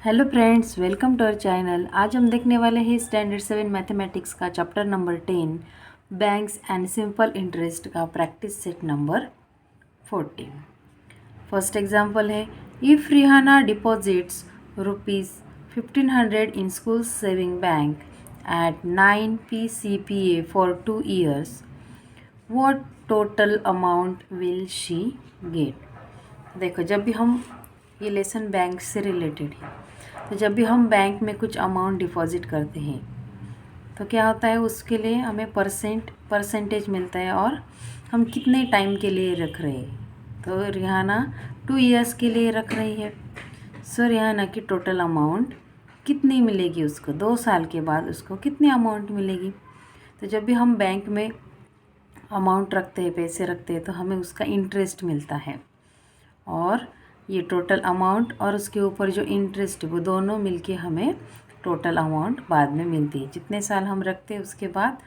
Hello friends, welcome to our channel. आज हम देखने वाले हैं स्टैंडर्ड 7 मैथमेटिक्स का chapter number 10 banks and simple interest का practice set number 14। First example है, if Rihana deposits ₹1500 in school saving bank at 9 PCPA for 2 years, what total amount will she get. देखो, जब भी हम ये लेसन बैंक से related है, तो जब भी हम बैंक में कुछ अमाउंट डिपॉजिट करते हैं तो क्या होता है, उसके लिए हमें परसेंटेज मिलता है और हम कितने टाइम के लिए रख रहे हैं। तो रिहाना 2 years के लिए रख रही है। सो रिहाना की टोटल अमाउंट कितनी मिलेगी उसको, 2 साल के बाद उसको कितनी अमाउंट मिलेगी। तो जब भी हम बैंक में अमाउंट रखते हैं, पैसे रखते हैं, तो हमें उसका इंटरेस्ट मिलता है और ये टोटल अमाउंट और उसके ऊपर जो इंटरेस्ट, वो दोनों मिलके हमें टोटल अमाउंट बाद में मिलती है। जितने साल हम रखते हैं उसके बाद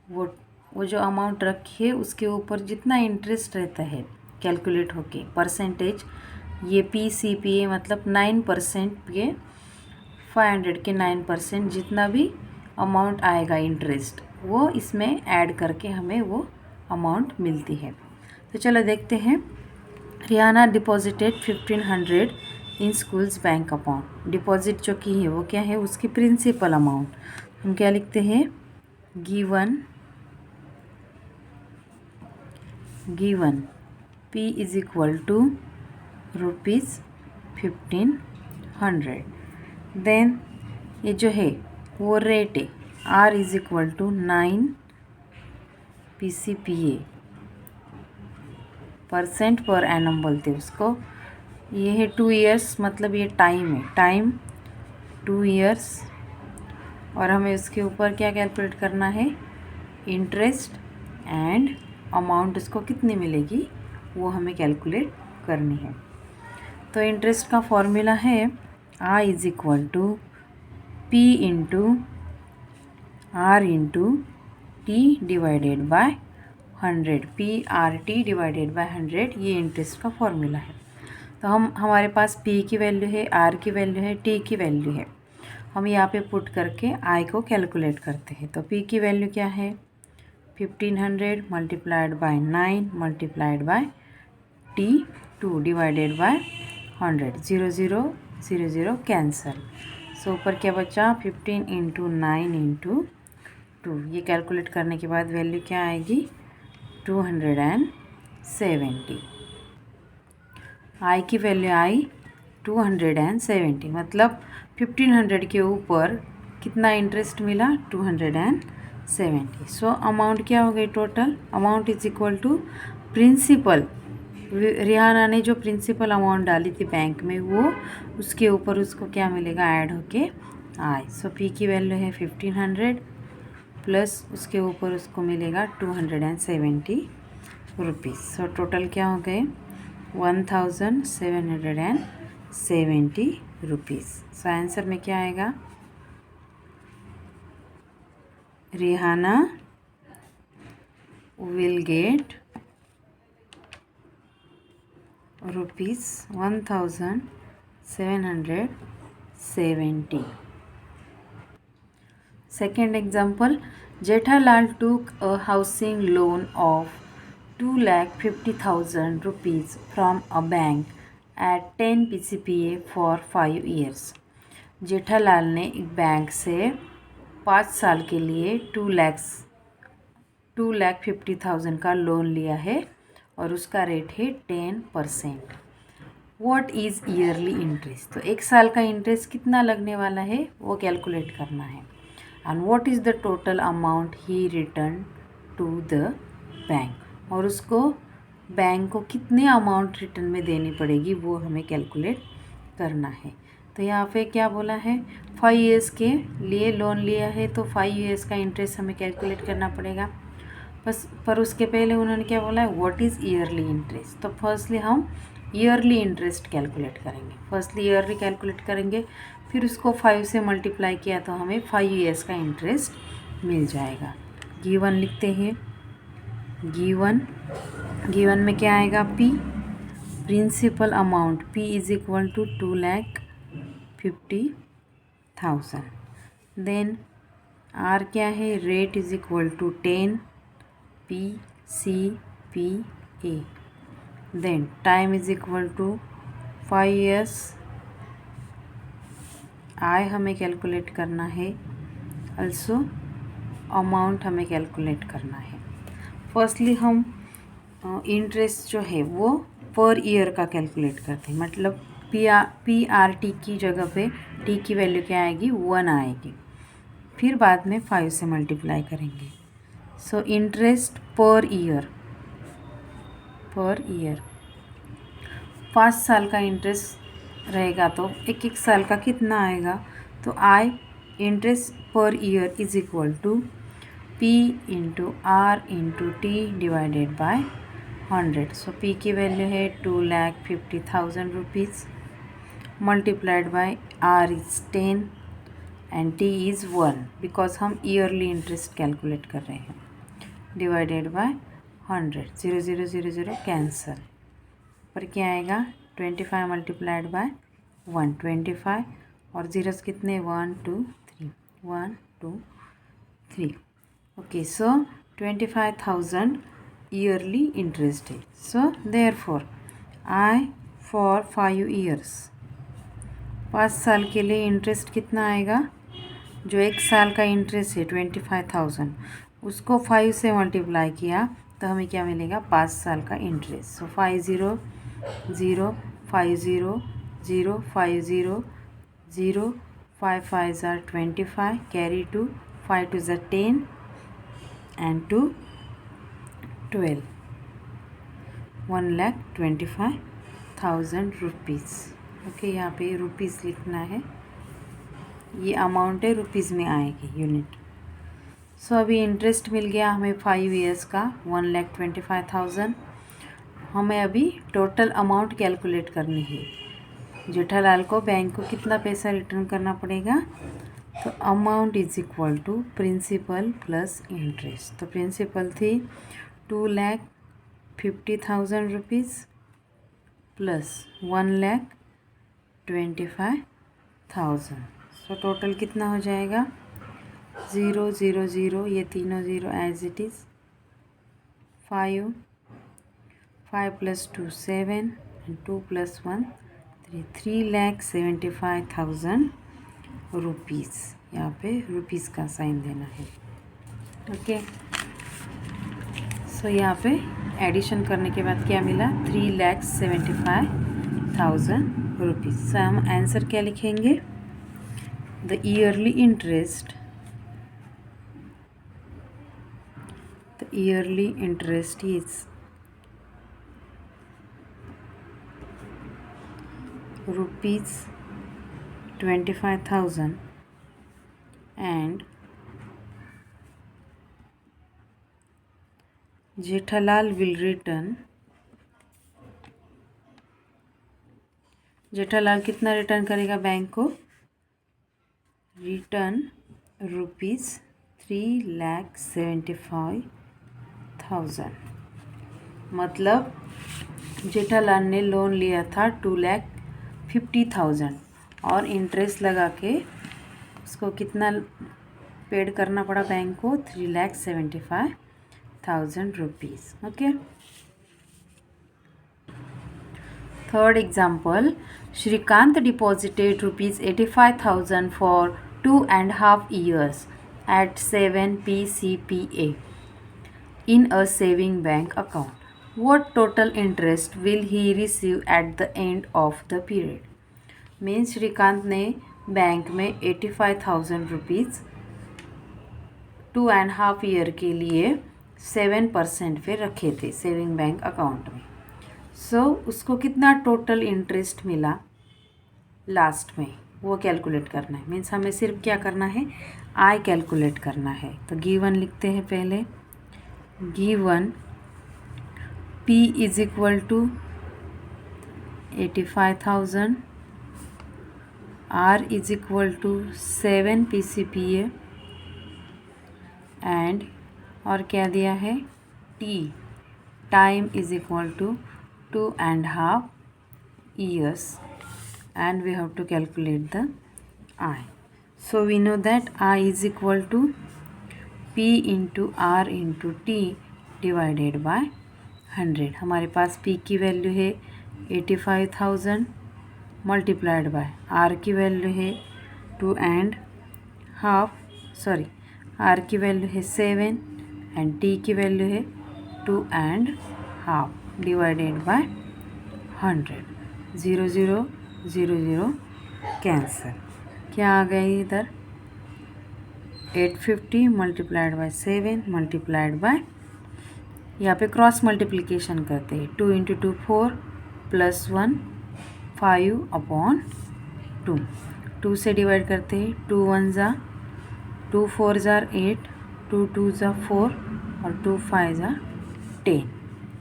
वो जो अमाउंट रखी है उसके ऊपर जितना इंटरेस्ट रहता है कैलकुलेट होके परसेंटेज, ये PCPA मतलब 9% के 500 के 9% जितना भी अमाउंट आएगा इंटरेस्ट, वो इसमें ऐड करके हमें वो अमाउंट मिलती है। तो चलो देखते हैं। Rihanna deposited 1500 in school's bank account. Deposit जो की है वो क्या है, उसकी प्रिंसिपल अमाउंट हम क्या लिखते हैं, given P is equal to ₹1500। Then ये जो है वो रेट है, R is equal to 9 PCPA % per annum बोलते हैं उसको। ये है 2 years, मतलब ये टाइम है, टाइम 2 years। और हमें उसके ऊपर क्या कैलकुलेट करना है, इंटरेस्ट एंड अमाउंट उसको कितनी मिलेगी वो हमें कैलकुलेट करनी है। तो इंटरेस्ट का फॉर्मूला है I is equal to P into R into T divided by 100। PRT divided by 100 ये इंटरेस्ट का फॉर्मूला है। तो हमारे पास P की वैल्यू है, R की वैल्यू है, T की वैल्यू है। हम यहाँ पे पुट करके I को कैलकुलेट करते हैं। तो P की वैल्यू क्या है, 1500 multiplied by 9 multiplied by T2 divided by 100। 0 0 0 0 cancel. So ऊपर क्या बचा, 15 इंटू 9 इंटू 2। ये कैलकुलेट करने के बाद वैल्यू क्या आएगी, 270। I की वैल्यू आई 270, मतलब 1500 के ऊपर कितना इंटरेस्ट मिला, 270। सो अमाउंट क्या हो गई, total amount is equal to principal. Rihanna ने जो प्रिंसिपल अमाउंट डाली थी बैंक में, वो उसके ऊपर उसको क्या मिलेगा, ऐड होके आई। सो P की वैल्यू है 1500 प्लस उसके ऊपर उसको मिलेगा 270 रुपीज़। सो टोटल क्या हो गए, 1770 रुपीज़। सो आंसर में क्या आएगा, Rihanna will get ₹1770। Second example, Jethalal took a housing loan of 2,50,000 rupees from a bank at 10 PCPA for 5 years। Jethalal ने एक बैंक से 5 साल के लिए 2,50,000 का लोन लिया है और उसका रेट है 10%। What is yearly interest. तो 1 साल का इंटरेस्ट कितना लगने वाला है वो कैलकुलेट करना है। And what is the total amount he return to the bank, और उसको बैंक को कितने अमाउंट रिटर्न में देनी पड़ेगी वो हमें कैलकुलेट करना है। तो यहाँ पे क्या बोला है, 5 years के लिए लोन लिया है, तो 5 years का इंटरेस्ट हमें कैलकुलेट करना पड़ेगा। बस पर उसके पहले उन्होंने क्या बोला है, व्हाट इज़ ईयरली इंटरेस्ट। तो फर्स्टली हम ईयरली इंटरेस्ट कैलकुलेट करेंगे। फर्स्टली ईयरली कैलकुलेट करेंगे, फिर उसको 5 से मल्टीप्लाई किया तो हमें 5 years का इंटरेस्ट मिल जाएगा। गिवन लिखते हैं, गिवन में क्या आएगा, P principal amount P is equal to 2 lakh 50,000. Then R क्या है, rate is equal to 10 PCPA. Then time is equal to 5 years. I हमें कैलकुलेट करना है, अल्सो अमाउंट हमें कैलकुलेट करना है. फर्स्टली हम इंटरेस्ट जो है वो पर ईयर का कैलकुलेट करते हैं. मतलब PRT की जगह पे टी की वैल्यू क्या आएगी, 1 आएगी. फिर बाद में 5 से मल्टीप्लाई करेंगे. सो इंटरेस्ट पर ईयर 5 साल का इंटरेस्ट रहेगा तो एक साल का कितना आएगा. तो I interest per year is equal to P into R into T divided by 100. So P की वैल्यू है 2,50,000 rupees multiplied by R is 10 and T is 1 because हम ईयरली इंटरेस्ट कैलकुलेट कर रहे हैं. Divided by 100. 0 0 0 0 कैंसल. पर क्या आएगा, 25 multiplied by 125 और ज़ीरोस कितने, 1 2 3 1 2 3. ओके, सो 25,000 ईयरली इंटरेस्ट है. So therefore I for 5 years 5 साल के लिए इंटरेस्ट कितना आएगा, जो एक साल का इंटरेस्ट है 25,000 उसको 5 से मल्टीप्लाई किया तो हमें क्या मिलेगा, 5 साल का interest. So 5 0 0 5 0 0 5 0 0 5 5 are 25 carry 2 5 2 are 10 and 2 12 1,25,000 rupees. Okay, यहाँ पे रुपीज़ लिखना है, ये अमाउंट है रुपीज़ में आएगी यूनिट. सो अभी इंटरेस्ट मिल गया हमें 5 years का 1,25,000. हमें अभी टोटल अमाउंट कैलकुलेट करनी है. जेठालाल को बैंक को कितना पैसा रिटर्न करना पड़ेगा, तो amount is equal to principal plus interest. तो प्रिंसिपल थी 2,50,000 रुपीज़ प्लस 1,25,000. सो टोटल कितना हो जाएगा, 0 0 0 ये तीनों zero as it is. 5 5 + 2 7 and 2 + 1 3 3,75,000 rupees. यहाँ पे रुपीज़ का साइन देना है. ओके, सो यहाँ पे एडिशन करने के बाद क्या मिला, 3,75,000 रुपीज़. सो हम आंसर क्या लिखेंगे, the yearly interest is rupees 25,000 and Jethalal will return. Jethalal कितना रिटर्न करेगा बैंक को, रिटर्न रुपीज़ 3,75,000. मतलब जेठालाल ने लोन लिया था 2,50,000 और इंटरेस्ट लगा के उसको कितना पेड करना पड़ा बैंक को, 3,75,000 rupees. Okay, third example, Shrikant deposited ₹85,000 for 2.5 years at 7 PCPA in a saving bank account. What total interest will he receive at the end of the period? Means Shrikant ने बैंक में 85,000 rupees 2.5 year के लिए 7% पे रखे थे saving bank account में. सो उसको कितना टोटल इंटरेस्ट मिला लास्ट में, वो कैलकुलेट करना है. मीन्स हमें सिर्फ क्या करना है, आई कैलकुलेट करना है. तो गिवन लिखते हैं पहले. Given P is equal to 85,000, R is equal to 7 PCPA and और क्या दिया है, T time is equal to 2.5 years and we have to calculate the I. So we know that I is equal to P into R into T divided by 100. हमारे पास P की value है 85,000 multiplied by R की value है 2.5 sorry R की value है 7 and T की value है 2.5 डिवाइडेड बाय 100. 0 0 0 0 कैंसिल. क्या आ गई इधर 850 मल्टीप्लाइड बाय 7 मल्टीप्लाइड बाय, यहाँ पे क्रॉस मल्टीप्लिकेशन करते हैं 2 इंटू 2 4 प्लस 1 5/2. 2 से डिवाइड करते हैं 2 1 ज़ा 2 4 ज़ा 8 2 2 ज़ा 4 और 2 5 ज़ा 10.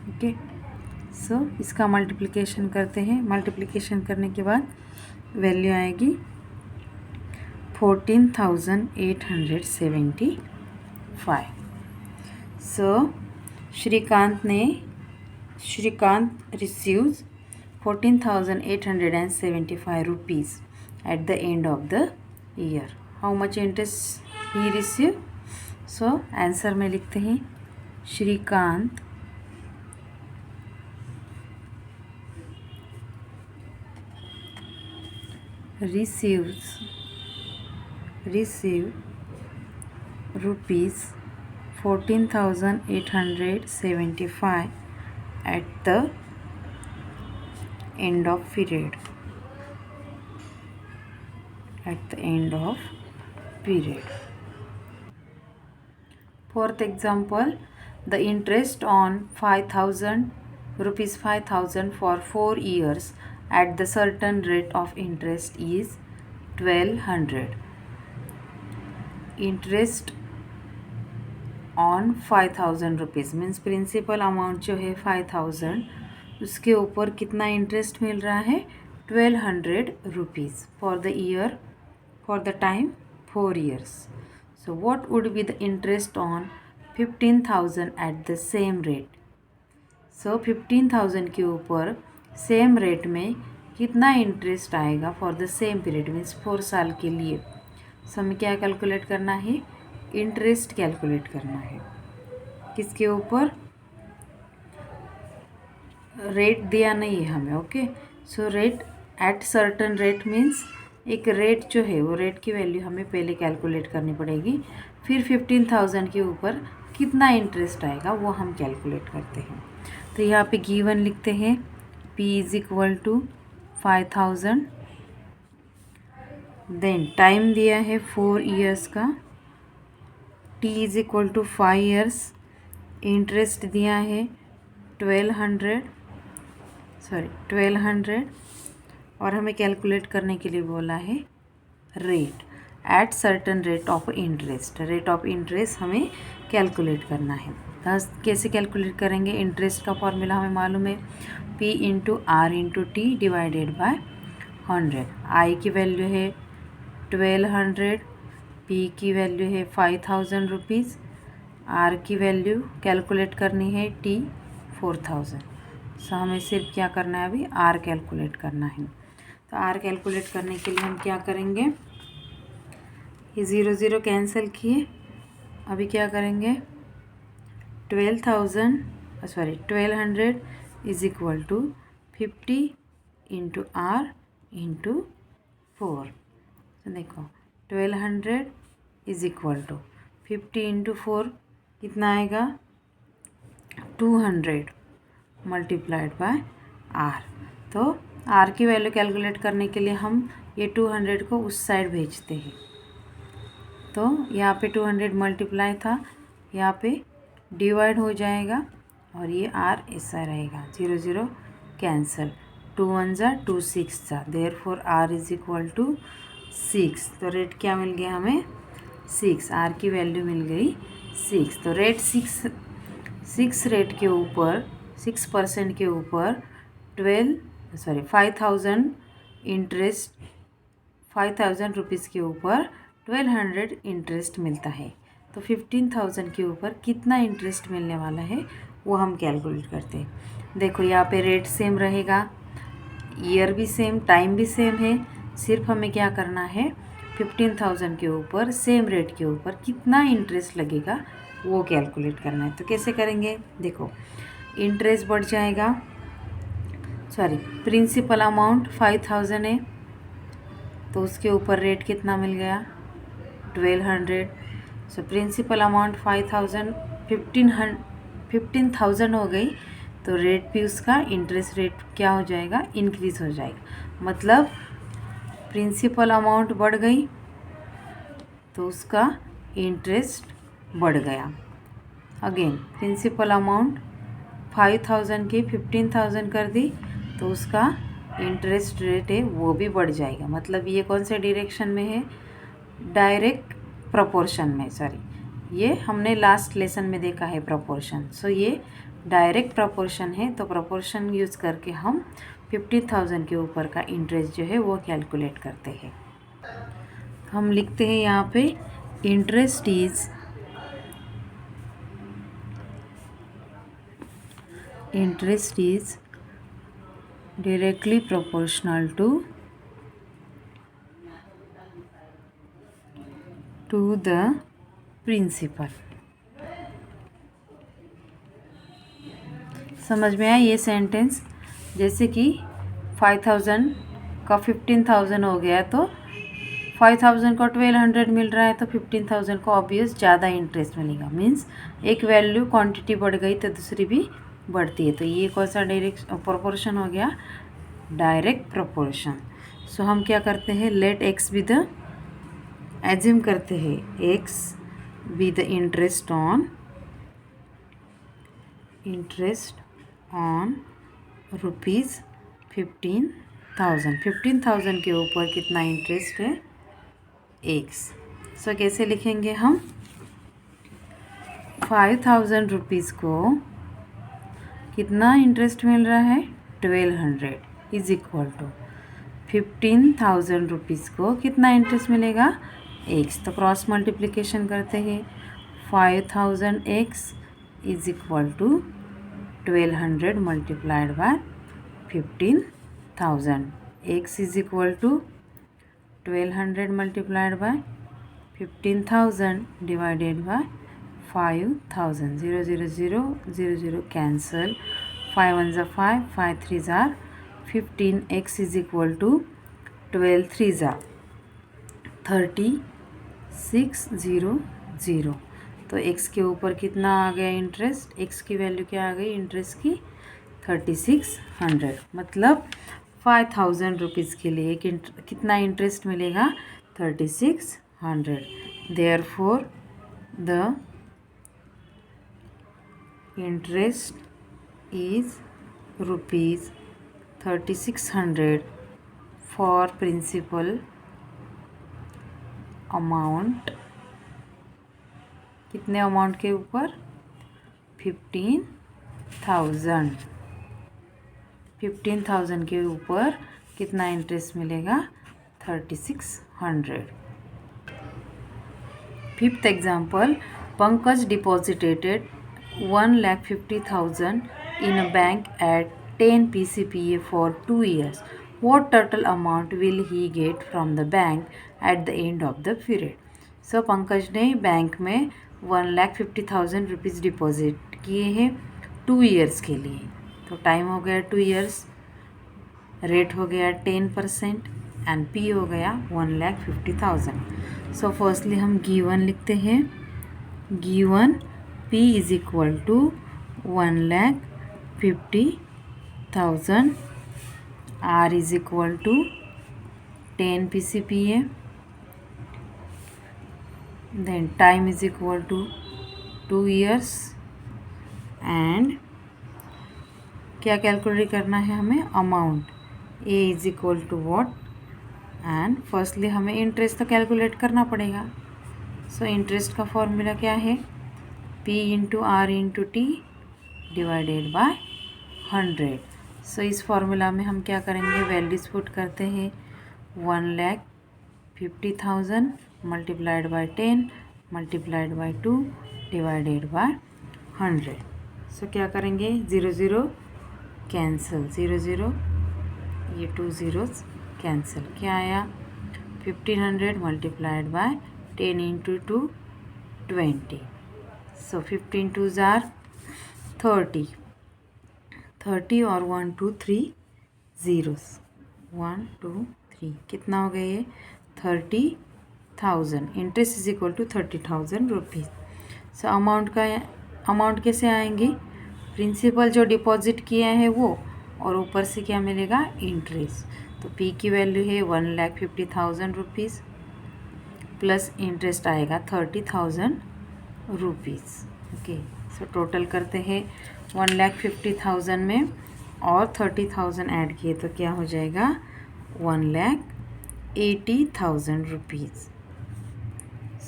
ओके. सो इसका मल्टीप्लिकेशन करते हैं. मल्टीप्लिकेशन करने के बाद वैल्यू आएगी 14,875. सो Shrikant receives 14,875 rupees at the end of the year. How much interest he received? So answer में लिखते हैं Shrikant receive rupees 14,875 at the end of period. Fourth example, the interest on 5,000 rupees 5,000 for 4 years at the certain rate of interest is 1,200. Interest on 5,000 rupees means principal amount जो है 5,000 उसके ऊपर कितना interest मिल रहा है 1,200 rupees for the year for the time 4 years. So what would be the interest on 15,000 at the same rate. So 15,000 के ऊपर same rate में कितना इंटरेस्ट आएगा for the same period means 4 साल के लिए. सो हमें क्या कैलकुलेट करना है इंटरेस्ट कैलकुलेट करना है. किसके ऊपर रेट दिया नहीं है हमें. Okay. So rate at certain rate means एक रेट जो है वो रेट की वैल्यू हमें पहले कैलकुलेट करनी पड़ेगी. फिर 15,000 के ऊपर कितना इंटरेस्ट आएगा वो हम कैलकुलेट करते हैं. तो यहाँ पे गिवन लिखते हैं P is equal to 5,000. Then time दिया है 4 years का. T is equal to 5 years. Interest दिया है 1,200 और हमें कैलकुलेट करने के लिए बोला है rate at certain rate of interest. Rate of interest हमें कैलकुलेट करना है. कैसे कैलकुलेट करेंगे. इंटरेस्ट का फॉर्मूला हमें मालूम है P into R into T divided by 100. I की वैल्यू है 1,200, P की वैल्यू है 5,000 रुपीज़, R की वैल्यू कैलकुलेट करनी है T 4,000. सो हमें सिर्फ क्या करना है अभी R कैलकुलेट करना है. तो R कैलकुलेट करने के लिए हम क्या करेंगे ये 0 0 कैंसिल किए. अभी क्या करेंगे 1,200 is equal to 50 into R into 4. तो देखो 1,200 इज इक्वल टू 50 इंटू 4 कितना आएगा 200 मल्टीप्लाइड बाय R. तो R की वैल्यू कैलकुलेट करने के लिए हम ये 200 को उस साइड भेजते हैं. तो यहाँ पे 200 मल्टीप्लाई था, यहाँ पे डिवाइड हो जाएगा और ये R ऐसा रहेगा. 0 0 कैंसिल. 2 1 ज़ा 2 6 ज़ा therefore R is equal to 6. तो रेट क्या मिल गया हमें 6. R की वैल्यू मिल गई 6. तो रेट 6 रेट के ऊपर 6% के ऊपर 5,000 इंटरेस्ट 5,000 रुपीज़ के ऊपर 1,200 इंटरेस्ट मिलता है. तो 15,000 के ऊपर कितना इंटरेस्ट मिलने वाला है वो हम कैलकुलेट करते हैं. देखो यहाँ पे रेट सेम रहेगा. ईयर भी सेम, टाइम भी सेम है, सिर्फ हमें क्या करना है 15,000 के ऊपर सेम रेट के ऊपर कितना इंटरेस्ट लगेगा वो कैलकुलेट करना है। तो कैसे करेंगे, देखो इंटरेस्ट बढ़ जाएगा, सॉरी प्रिंसिपल अमाउंट 5,000 है तो उसके ऊपर रेट कितना मिल गया 1200। सो प्रिंसिपल अमाउंट 5,000 15,000 हो गई तो रेट भी उसका इंटरेस्ट रेट क्या हो जाएगा इंक्रीज़ हो जाएगा, मतलब प्रिंसिपल अमाउंट बढ़ गई तो उसका इंटरेस्ट बढ़ गया। अगेन प्रिंसिपल अमाउंट 5,000 की 15,000 कर दी तो उसका इंटरेस्ट रेट है वो भी बढ़ जाएगा, मतलब ये कौन से डायरेक्शन में है, डायरेक्ट प्रोपोर्शन में, सॉरी ये हमने लास्ट लेसन में देखा है प्रोपोर्शन, सो ये डायरेक्ट प्रोपोर्शन है। तो प्रोपोर्शन यूज़ करके हम 50,000 के ऊपर का इंटरेस्ट जो है वो कैलकुलेट करते हैं। हम लिखते हैं यहाँ पे interest is directly proportional to the principal। समझ में आया ये सेंटेंस, जैसे कि 5,000 का 15,000 हो गया तो 5,000 को 1200 मिल रहा है तो 15,000 को ऑब्वियस ज़्यादा इंटरेस्ट मिलेगा, मीन्स एक वैल्यू क्वांटिटी बढ़ गई तो दूसरी भी बढ़ती है। तो ये कौन सा डायरेक्ट प्रोपोर्शन हो गया, डायरेक्ट प्रोपोर्शन। सो हम क्या करते हैं, let x be the, assume करते हैं x be the interest on rupees 15,000। 15,000 के ऊपर कितना इंटरेस्ट है एक्स। सो कैसे लिखेंगे हम, 5,000 रुपीज़ को कितना इंटरेस्ट मिल रहा है 1200 इज इक्वल टू 15,000 रुपीज़ को कितना इंटरेस्ट मिलेगा एक्स। तो क्रॉस मल्टीप्लिकेशन करते हैं, 5,000 x is equal to 1200 multiplied by 15,000। X is equal to 1200 multiplied by 15,000 divided by 5,000। 0 0 0 0 0 cancel, 5 1 ज़ा 5, 5 3 ज़ा 15, x इज इक्वल टू 12 3 ज़ा 36,000। तो x के ऊपर कितना आ गया इंटरेस्ट, x की वैल्यू क्या आ गई इंटरेस्ट की 3600, मतलब 5,000 रुपीज़ के लिए कितना इंटरेस्ट मिलेगा 3600। Therefore the interest is rupees 3600 for principal amount, कितने अमाउंट के ऊपर 15,000। 15,000 के ऊपर कितना इंटरेस्ट मिलेगा 3600। Fifth example, Pankaj deposited 1,50,000 in a bank at 10 PCPA for 2 years. What total amount will he get from the bank at the end of the period? So Pankaj ने bank में 1,50,000 rupees deposit किए हैं 2 ईयर्स के लिए। तो time हो गया 2 years, rate हो गया 10% एंड पी हो गया 1,50,000। सो फर्स्टली हम गिवन लिखते हैं, given P is equal to 1,50,000, R is equal to 10 PCPA, then time is equal to 2 years and क्या कैलकुलेट करना है हमें amount, A is equal to what, and firstly हमें इंटरेस्ट तो कैलकुलेट करना पड़ेगा। सो इंटरेस्ट का फॉर्मूला क्या है, P into R into T divided by 100। So इस फॉर्मूला में हम क्या करेंगे, वैल्यूज पुट करते हैं, 1,50,000 multiplied by 10 multiplied by 2 divided by 100। सो क्या करेंगे, 0 0 कैंसल, 0 0 ये 2 zeros कैंसिल, क्या आया 1500 multiplied bye 10 into 2 20. So 15 2s are 30 और 1 2 3 zeros 1 2 3 कितना हो गया ये 30,000. Interest is equal to 30,000 rupees. So amount कैसे आएंगी, प्रिंसिपल जो डिपॉजिट किए हैं वो, और ऊपर से क्या मिलेगा इंटरेस्ट. तो पी की वैल्यू है 1,50,000 रुपीज़ प्लस इंटरेस्ट आएगा 30,000 रुपीज़. ओके, सो टोटल करते हैं 1,50,000 में और 30,000 ऐड किए तो क्या हो जाएगा 1,80,000 rupees.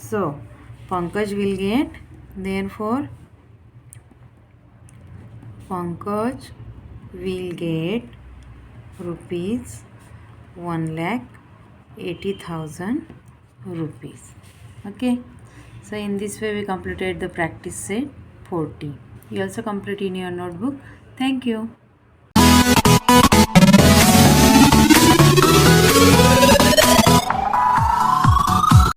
So Pankaj will get, therefore Pankaj will get rupees 1,80,000 rupees. Okay, so in this way we completed the practice set 40. You also complete in your notebook. Thank you.